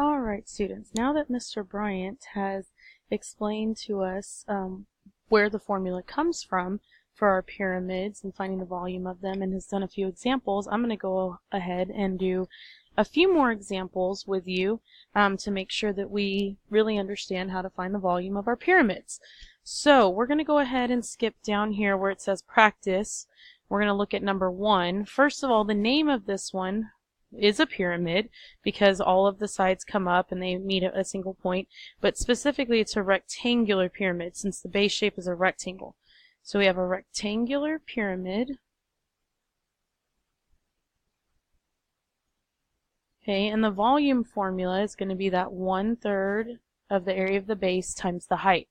Alright students, now that Mr. Bryant has explained to us where the formula comes from for our pyramids and finding the volume of them and has done a few examples, I'm going to go ahead and do a few more examples with you to make sure that we really understand how to find the volume of our pyramids. So we're going to go ahead and skip down here where it says practice. We're going to look at number 1. First of all, the name of this one is a pyramid because all of the sides come up and they meet at a single point, but specifically it's a rectangular pyramid since the base shape is a rectangle. So we have a rectangular pyramid. Okay, and the volume formula is going to be that 1/3 of the area of the base times the height.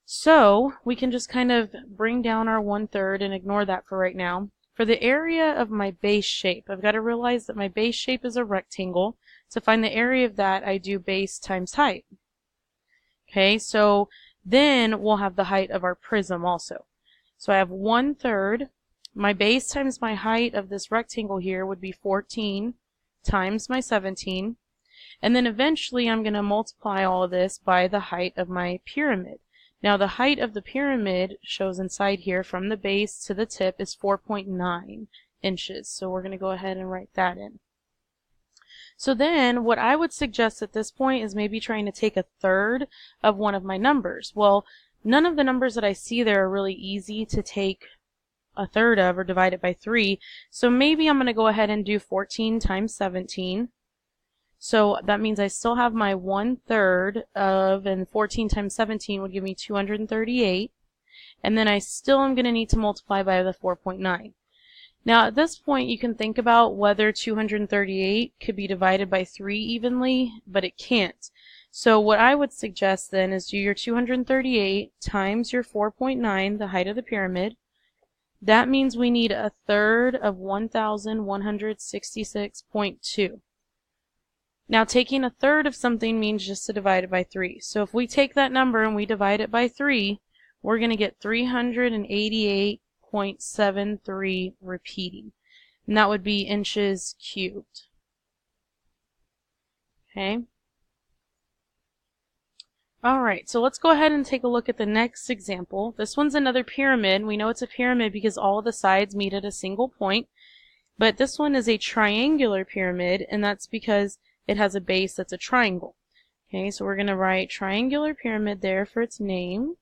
So we can just kind of bring down our 1/3 and ignore that for right now. For the area of my base shape, I've got to realize that my base shape is a rectangle. To find the area of that, I do base times height. Okay, so then we'll have the height of our prism also. So I have 1/3. My base times my height of this rectangle here would be 14 times my 17. And then eventually I'm going to multiply all of this by the height of my pyramid. Now the height of the pyramid shows inside here from the base to the tip is 4.9 inches. So we're going to go ahead and write that in. So then what I would suggest at this point is maybe trying to take 1/3 of one of my numbers. Well, none of the numbers that I see there are really easy to take 1/3 of or divide it by 3. So maybe I'm going to go ahead and do 14 times 17. So that means I still have my 1/3 of, and 14 times 17 would give me 238. And then I still am going to need to multiply by the 4.9. Now at this point you can think about whether 238 could be divided by 3 evenly, but it can't. So what I would suggest then is do your 238 times your 4.9, the height of the pyramid. That means we need 1/3 of 1166.2. Now taking 1/3 of something means just to divide it by 3. So if we take that number and we divide it by 3, we're going to get 388.73 repeating. And that would be inches cubed. Okay. Alright, so let's go ahead and take a look at the next example. This one's another pyramid. We know it's a pyramid because all of the sides meet at a single point. But this one is a triangular pyramid, and that's because it has a base that's a triangle. Okay, so we're going to write triangular pyramid there for its name.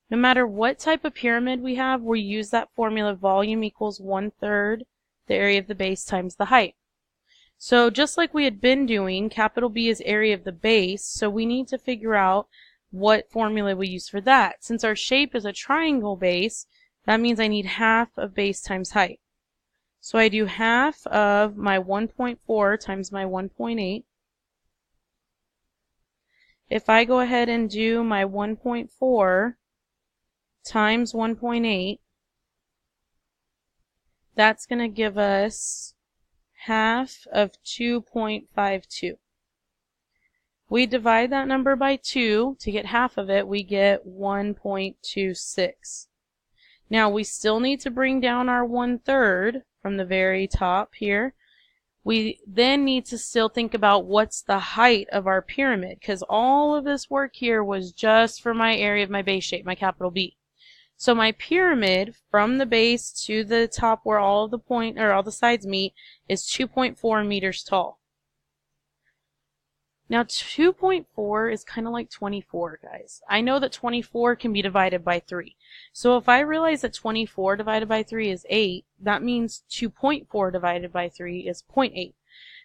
No matter what type of pyramid we have, we use that formula volume equals 1/3 the area of the base times the height. So just like we had been doing, capital B is area of the base, so we need to figure out what formula we use for that. Since our shape is a triangle base, that means I need half of base times height. So I do half of my 1.4 times my 1.8. If I go ahead and do my 1.4 times 1.8, that's going to give us half of 2.52. We divide that number by 2 to get half of it, we get 1.26. Now we still need to bring down our 1/3 from the very top here. We then need to still think about what's the height of our pyramid, because all of this work here was just for my area of my base shape, my capital B. So my pyramid from the base to the top where all of the all the sides meet is 2.4 meters tall. Now 2.4 is kind of like 24, guys. I know that 24 can be divided by 3. So if I realize that 24 divided by 3 is 8, that means 2.4 divided by 3 is 0.8.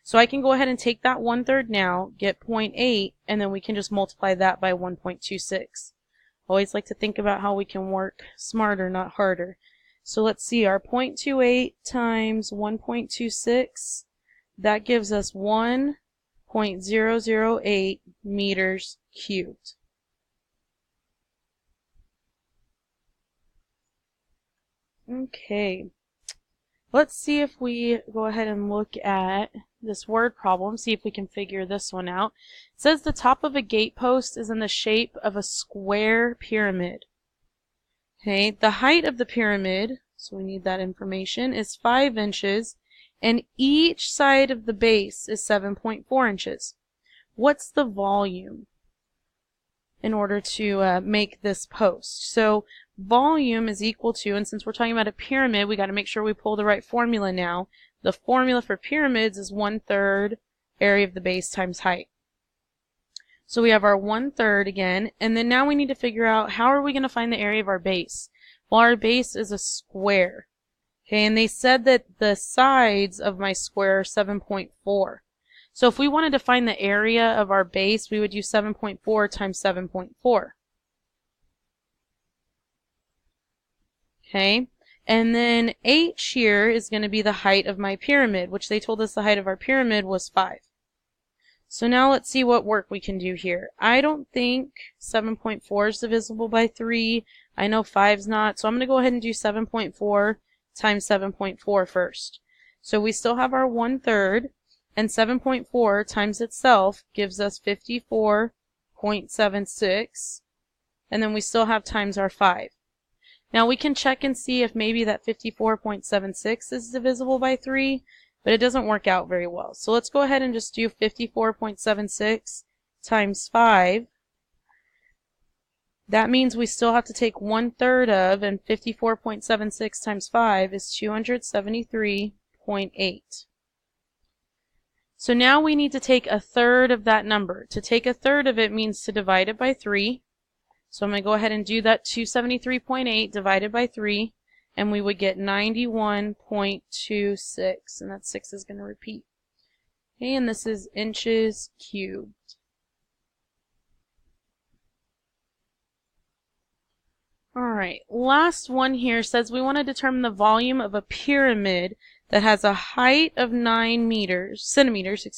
So I can go ahead and take that 1/3 now, get 0.8, and then we can just multiply that by 1.26. Always like to think about how we can work smarter, not harder. So let's see, our 0.28 times 1.26, that gives us 1.008 meters cubed. Okay, let's see if we go ahead and look at this word problem, see if we can figure this one out. It says the top of a gate post is in the shape of a square pyramid. Okay, the height of the pyramid, so we need that information, is 5 inches, and each side of the base is 7.4 inches. What's the volume in order to make this post? So volume is equal to, and since we're talking about a pyramid, we got to make sure we pull the right formula now. The formula for pyramids is 1/3 area of the base times height. So we have our 1/3 again, and then now we need to figure out how are we going to find the area of our base. Well, our base is a square. Okay, and they said that the sides of my square are 7.4. So if we wanted to find the area of our base, we would use 7.4 times 7.4. Okay, and then h here is going to be the height of my pyramid, which they told us the height of our pyramid was 5. So now let's see what work we can do here. I don't think 7.4 is divisible by 3. I know 5's not, so I'm going to go ahead and do 7.4 times 7.4 first. So we still have our 1/3, and 7.4 times itself gives us 54.76, and then we still have times our 5. Now we can check and see if maybe that 54.76 is divisible by 3, but it doesn't work out very well. So let's go ahead and just do 54.76 times 5. That means we still have to take 1/3 of, and 54.76 times 5 is 273.8. So now we need to take 1/3 of that number. To take 1/3 of it means to divide it by 3. So I'm going to go ahead and do that 273.8 divided by 3, and we would get 91.26, and that 6 is going to repeat. Okay, and this is inches cubed. Alright, last one here says we want to determine the volume of a pyramid that has a height of 9 centimeters,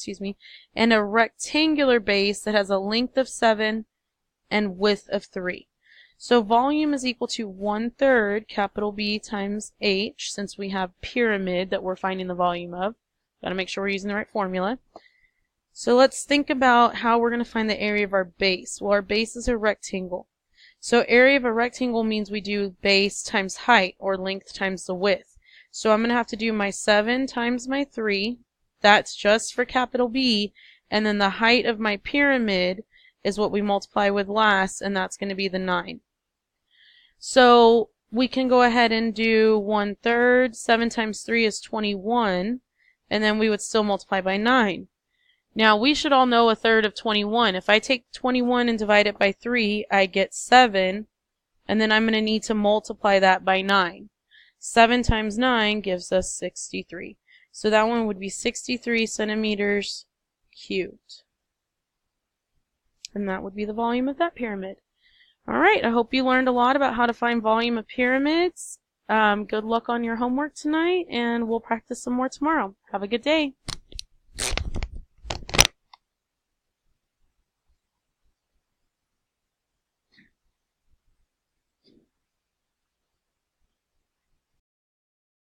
and a rectangular base that has a length of 7 and width of 3. So volume is equal to 1/3 capital B times H, since we have pyramid that we're finding the volume of. Got to make sure we're using the right formula. So let's think about how we're going to find the area of our base. Well, our base is a rectangle. So area of a rectangle means we do base times height, or length times the width. So I'm going to have to do my 7 times my 3. That's just for capital B. And then the height of my pyramid is what we multiply with last, and that's going to be the 9. So we can go ahead and do 1/3. 7 times 3 is 21, and then we would still multiply by 9. Now we should all know 1/3 of 21. If I take 21 and divide it by 3, I get 7, and then I'm going to need to multiply that by 9. 7 times 9 gives us 63. So that one would be 63 centimeters cubed. And that would be the volume of that pyramid. Alright, I hope you learned a lot about how to find volume of pyramids. Good luck on your homework tonight, and we'll practice some more tomorrow. Have a good day.